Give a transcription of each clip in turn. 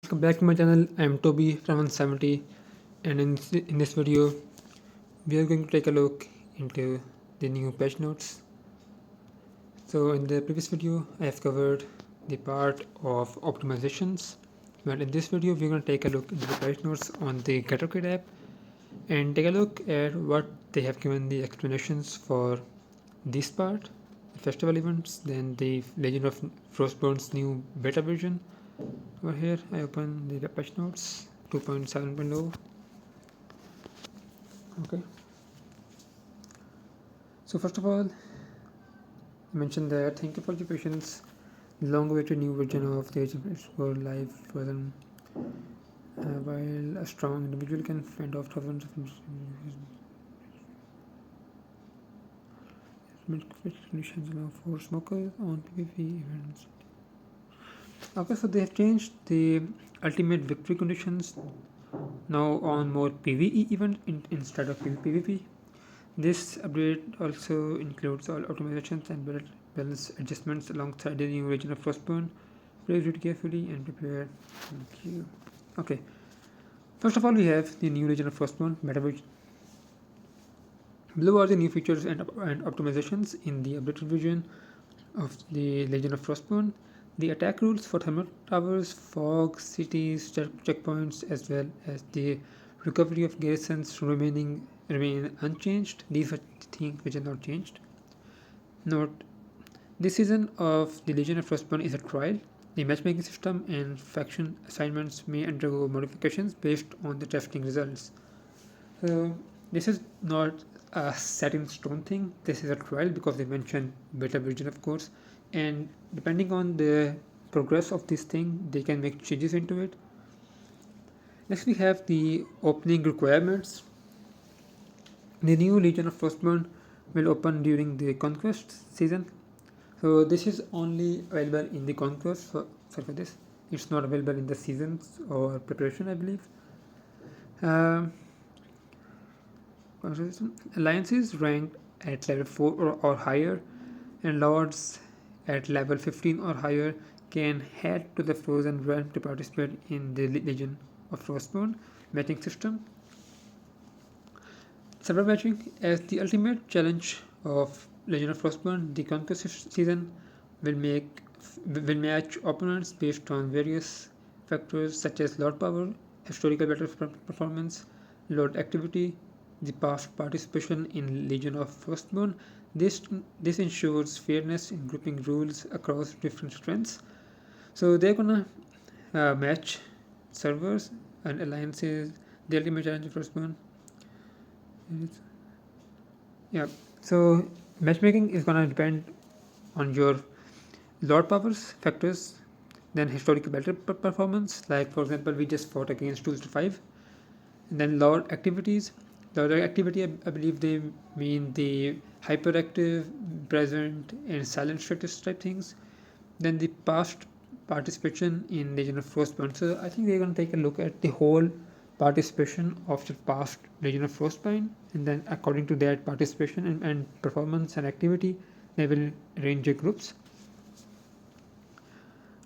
Welcome back to my channel. I am Toby from 170, and in this video we are going to take a look into the new patch notes. So in the previous video I have covered the part of optimizations, but in this video we're going to take a look into the patch notes on the GetRocket app and take a look at what they have given the explanations for this part, the festival events, then the Legend of Frostborn's new beta version. Over here I open the patch notes 2.7.0. Okay, so first of all I mentioned that thank you for your patience. The long awaited new version of the Agent is for live version. While a strong individual can fend off thousands of conditions allow for smokers on PvP events. Okay, so they have changed the ultimate victory conditions now on more PvE event instead of PvP. This update also includes all optimizations and balance adjustments alongside the new region of Frostburn. Please read carefully and prepare. Thank you. Okay, first of all we have the new region of Frostburn beta version. Below are the new features and optimizations in the updated version of the Legend of Frostborn. The attack rules for thermal towers, fog, cities, checkpoints, as well as the recovery of garrisons remain unchanged. These are things which are not changed. Note: this season of the Legion of Frostborn is a trial. The matchmaking system and faction assignments may undergo modifications based on the testing results. So this is not a set in stone thing. This is a trial because they mentioned beta version, of course, and depending on the progress of this thing they can make changes into it. Next we have the opening requirements. The new Legion of Frostburn will open during the Conquest season, so this is only available in the Conquest. For this it's not available in the seasons or preparation, I believe. Alliances ranked at level 4 or higher and lords at level 15 or higher can head to the Frozen Realm to participate in the Legion of Frostborn matching system. Server matching as the ultimate challenge of Legend of Frostborn, the Conquest season will match opponents based on various factors such as Lord power, historical battle performance, Lord activity, the past participation in Legion of Frostborn. This ensures fairness in grouping rules across different strengths. So they're gonna match servers and alliances. The ultimate challenge of Frostborn. Yeah. So matchmaking is gonna depend on your Lord powers factors, then historical battle performance. Like for example, we just fought against 2-5, and then Lord activities. The other activity, I believe they mean the hyperactive, present, and silent status type things. Then the past participation in Legion of Frostburn. So I think they're going to take a look at the whole participation of the past Legion of Frostburn, and then according to that participation and performance and activity, they will arrange your groups.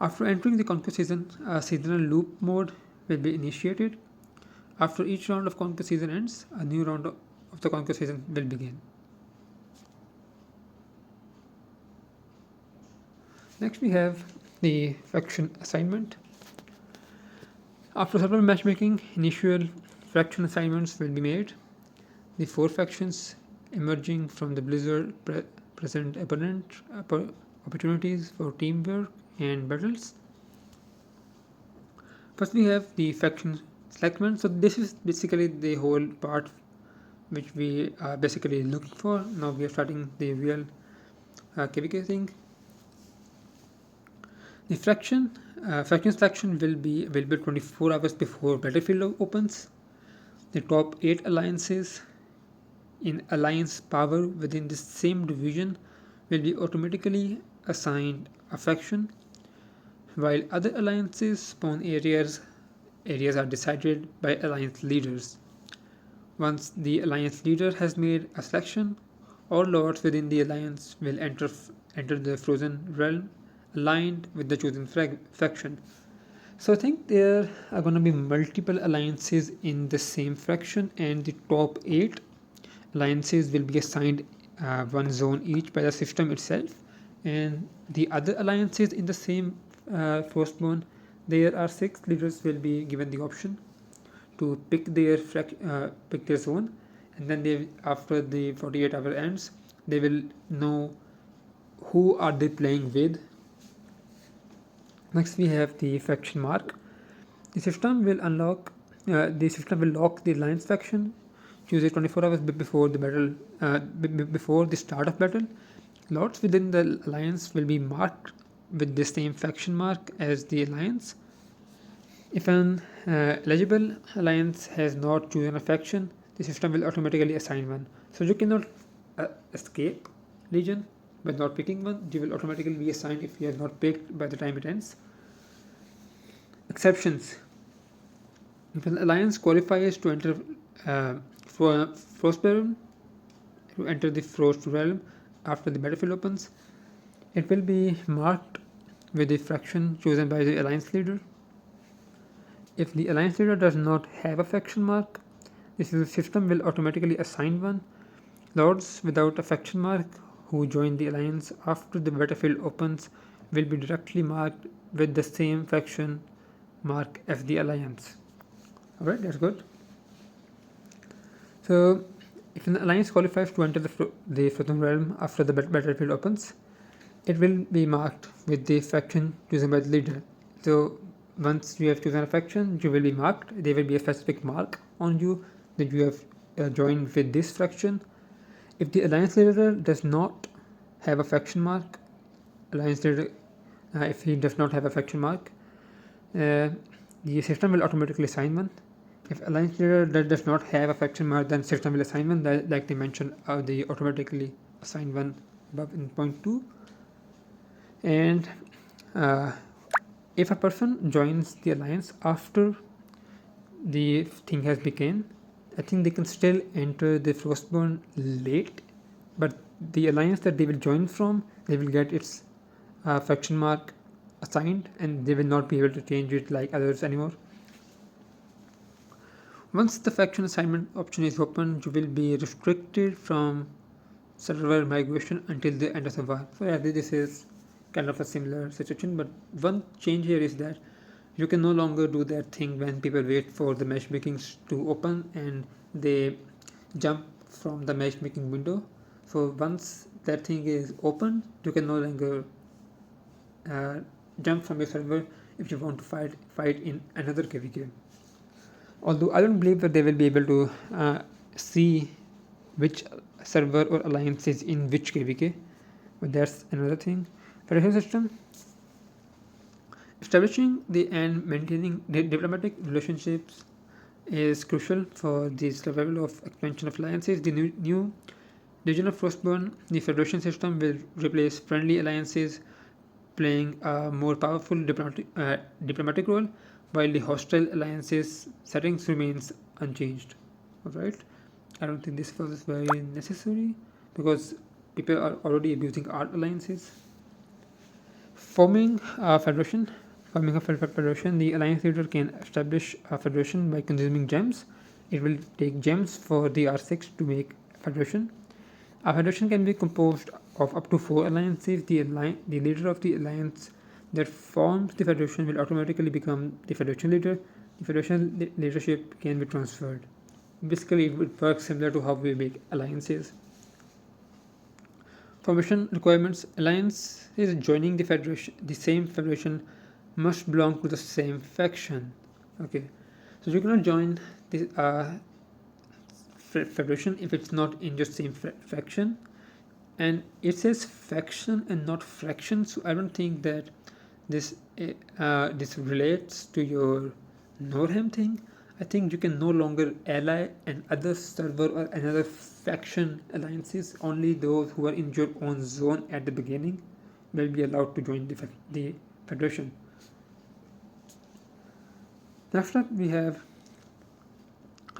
After entering the Conquest season, a seasonal loop mode will be initiated. After each round of Conquest season ends, a new round of the Conquest season will begin. Next we have the faction assignment. After several matchmaking, initial faction assignments will be made. The 4 factions emerging from the Blizzard present abundant opportunities for teamwork and battles. First we have the faction selection. So this is basically the whole part which we are basically looking for. Now we are starting the real KVK thing. The faction selection will be available 24 hours before battlefield opens. The top 8 alliances in alliance power within the same division will be automatically assigned a faction, while other alliances spawn areas are decided by alliance leaders. Once the alliance leader has made a selection, all lords within the alliance will enter the Frozen Realm aligned with the chosen faction. So I think there are going to be multiple alliances in the same faction, and the top 8 alliances will be assigned one zone each by the system itself, and the other alliances in the same firstborn, there are 6 leaders will be given the option to pick their zone, and then they, after the 48-hour ends, they will know who are they playing with. Next we have the faction mark. The system will lock the alliance faction. Choose it 24 hours before the battle, before the start of battle. Lots within the alliance will be marked with the same faction mark as the alliance. If an eligible alliance has not chosen a faction, the system will automatically assign one. So you cannot escape Legion by not picking one. You will automatically be assigned if you have not picked by the time it ends. Exceptions. If an alliance qualifies to enter Frost Realm, to enter the Frost Realm after the battlefield opens, it will be marked with the faction chosen by the alliance leader. If the alliance leader does not have a faction mark, the system will automatically assign one. Lords without a faction mark who join the alliance after the battlefield opens will be directly marked with the same faction mark as the alliance. Alright, that's good. So, if an alliance qualifies to enter the Frozen Realm after the battlefield opens, it will be marked with the faction chosen by the leader. So, once you have chosen a faction, you will be marked. There will be a specific mark on you that you have joined with this faction. If the alliance leader does not have a faction mark, if he does not have a faction mark, the system will automatically assign one. If alliance leader does not have a faction mark, then system will assign one, like they mentioned, they automatically assign one above in point 2. And if a person joins the alliance after the thing has begun, I think they can still enter the Frostborn late, but the alliance that they will join from, they will get its faction mark assigned, and they will not be able to change it like others anymore. Once the faction assignment option is open, you will be restricted from server migration until the end of the war. So yeah, this is kind of a similar situation, but one change here is that you can no longer do that thing when people wait for the matchmakings to open and they jump from the matchmaking window. So once that thing is open, you can no longer jump from your server if you want to fight in another KVK. Although I don't believe that they will be able to see which server or alliance is in which KVK, but that's another thing. Federation system. Establishing and maintaining diplomatic relationships is crucial for the survival of expansion of alliances. The new Legion of Frostborn, the Federation system will replace friendly alliances, playing a more powerful diplomatic role, while the hostile alliances settings remains unchanged. Alright, I don't think this was very necessary because people are already abusing art alliances. Forming a federation, the alliance leader can establish a federation by consuming gems. It will take gems for the R6 to make a federation. A federation can be composed of up to 4 alliances. The leader of the alliance that forms the federation will automatically become the federation leader. The federation leadership can be transferred. Basically, it would work similar to how we make alliances. Formation requirements. Alliances joining the same federation must belong to the same faction. Okay, so you cannot join the federation if it's not in your same faction, and it says faction and not fraction, so I don't think that this relates to your Norham thing. I think you can no longer ally an other server or another faction alliances. Only those who are in your own zone at the beginning will be allowed to join the federation. Next up, we have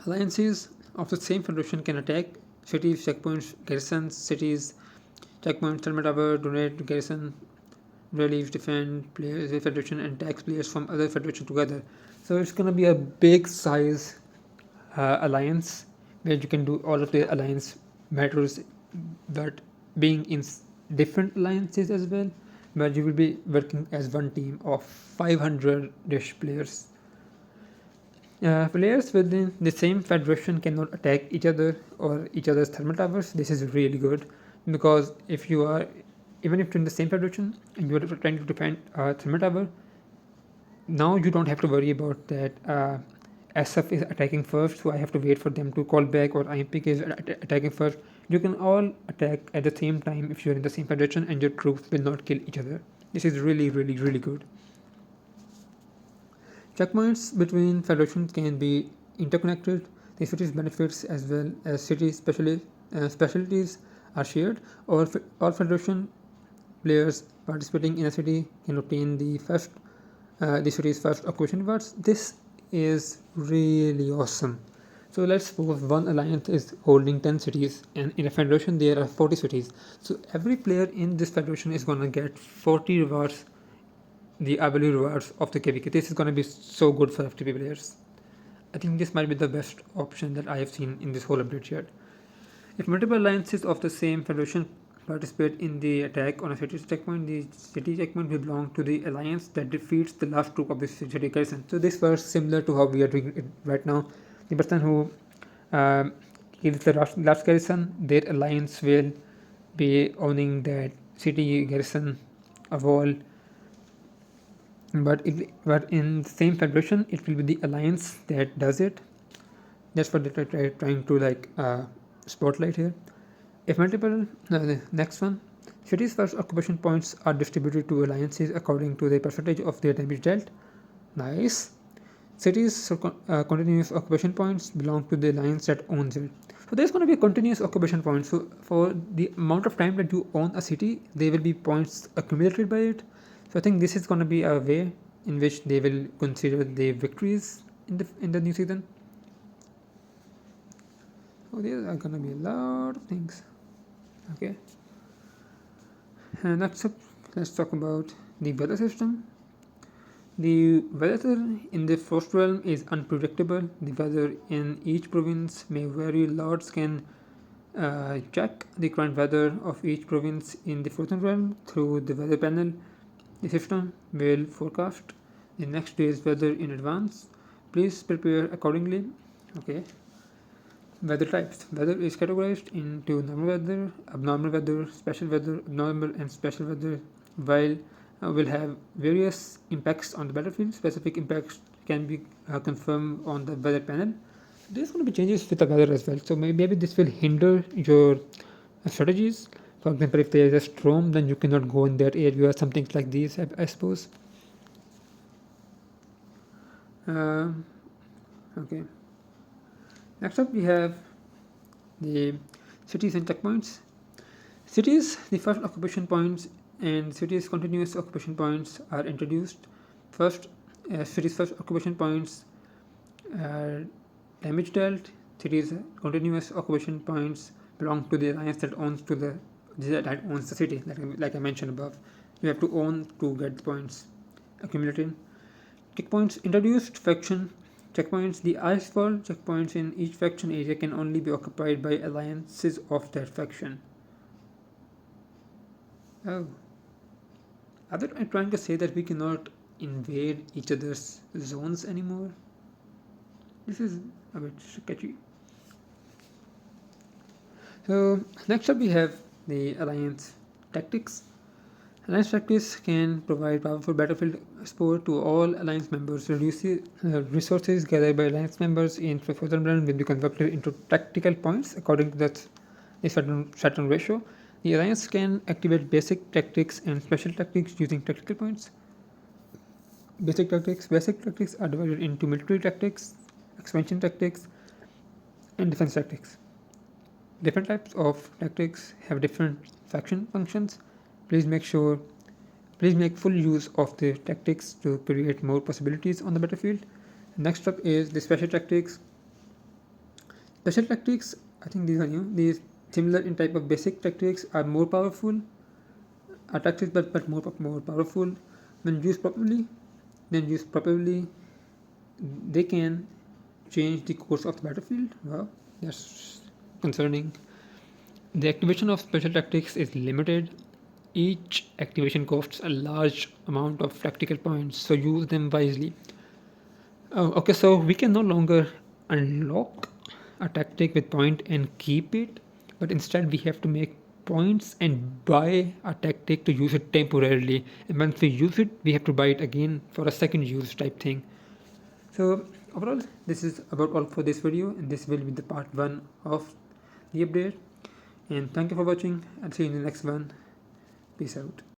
alliances of the same federation can attack cities, checkpoints, garrisons, cities, checkpoints, thermal tower, donate to garrison, relieves defend players of federation and tax players from other federation together. So it's gonna be a big size alliance where you can do all of the alliance matters, but being in different alliances as well, where you will be working as one team of 500-ish players. Players within the same federation cannot attack each other or each other's thermal towers. This is really good because if you are, even if you're in the same federation and you are trying to defend a thermal tower, now you don't have to worry about that SF is attacking first, so I have to wait for them to call back, or IMPK is attacking first. You can all attack at the same time if you're in the same federation and your troops will not kill each other. This is really, really, really good. Checkpoints between federations can be interconnected. The city's benefits as well as city specialties are shared. All federation players participating in a city can obtain the city's first occupation rewards. This is really awesome. So let's suppose one alliance is holding 10 cities, and in a federation there are 40 cities. So every player in this federation is gonna get 40 rewards, the hourly rewards of the KVK. This is gonna be so good for FTP players. I think this might be the best option that I have seen in this whole update yet. If multiple alliances of the same federation participate in the attack on a city checkpoint, the city checkpoint will belong to the alliance that defeats the last troop of the city garrison. So this was similar to how we are doing it right now. The person who kills the last garrison, their alliance will be owning that city garrison, a wall. But in the same federation, it will be the alliance that does it. That's what they're trying to spotlight here. If multiple, the next one, cities' first occupation points are distributed to alliances according to the percentage of their damage dealt. Nice. Cities' continuous occupation points belong to the alliance that owns it. So there's going to be a continuous occupation point. So for the amount of time that you own a city, there will be points accumulated by it. So I think this is going to be a way in which they will consider the victories in the new season. So there are going to be a lot of things. Okay. And next up, let's talk about the weather system. The weather in the Frost realm is unpredictable. The weather in each province may vary. Lords can check the current weather of each province in the Frozen realm through the weather panel. The system will forecast the next day's weather in advance. Please prepare accordingly. Okay. Weather types. Weather is categorized into normal weather, abnormal weather, special weather, abnormal and special weather, while will have various impacts on the battlefield. Specific impacts can be confirmed on the weather panel. There's going to be changes with the weather as well. So maybe this will hinder your strategies. For example, if there is a storm, then you cannot go in that area or something like these, I suppose. Okay. Next up, we have the cities and checkpoints. Cities, the first occupation points, and cities' continuous occupation points are introduced. First, cities' first occupation points are damage dealt. Cities' continuous occupation points belong to the alliance that owns the city, like I mentioned above. You have to own to get the points accumulated. Checkpoints introduced faction checkpoints. The Icefall checkpoints in each faction area can only be occupied by alliances of that faction. Oh. Are they trying to say that we cannot invade each other's zones anymore? This is a bit sketchy. So next up we have the alliance tactics. Alliance tactics can provide powerful battlefield support to all alliance members. Resources gathered by alliance members in Frozen Realm will be converted into tactical points according to the certain ratio. The alliance can activate basic tactics and special tactics using tactical points. Basic tactics are divided into military tactics, expansion tactics, and defense tactics. Different types of tactics have different faction functions. Please make full use of the tactics to create more possibilities on the battlefield. Next up is the special tactics. Special tactics, I think these are new. These, similar in type of basic tactics, are more powerful. are tactics but more powerful. When used properly, they can change the course of the battlefield. Wow, that's concerning. The activation of special tactics is limited. Each activation costs a large amount of tactical points, so use them wisely. Okay, so we can no longer unlock a tactic with point and keep it, but instead we have to make points and buy a tactic to use it temporarily. And once we use it, we have to buy it again for a second use type thing. So overall, this is about all for this video, and this will be the part 1 of the update. And thank you for watching. I'll see you in the next one. Peace out.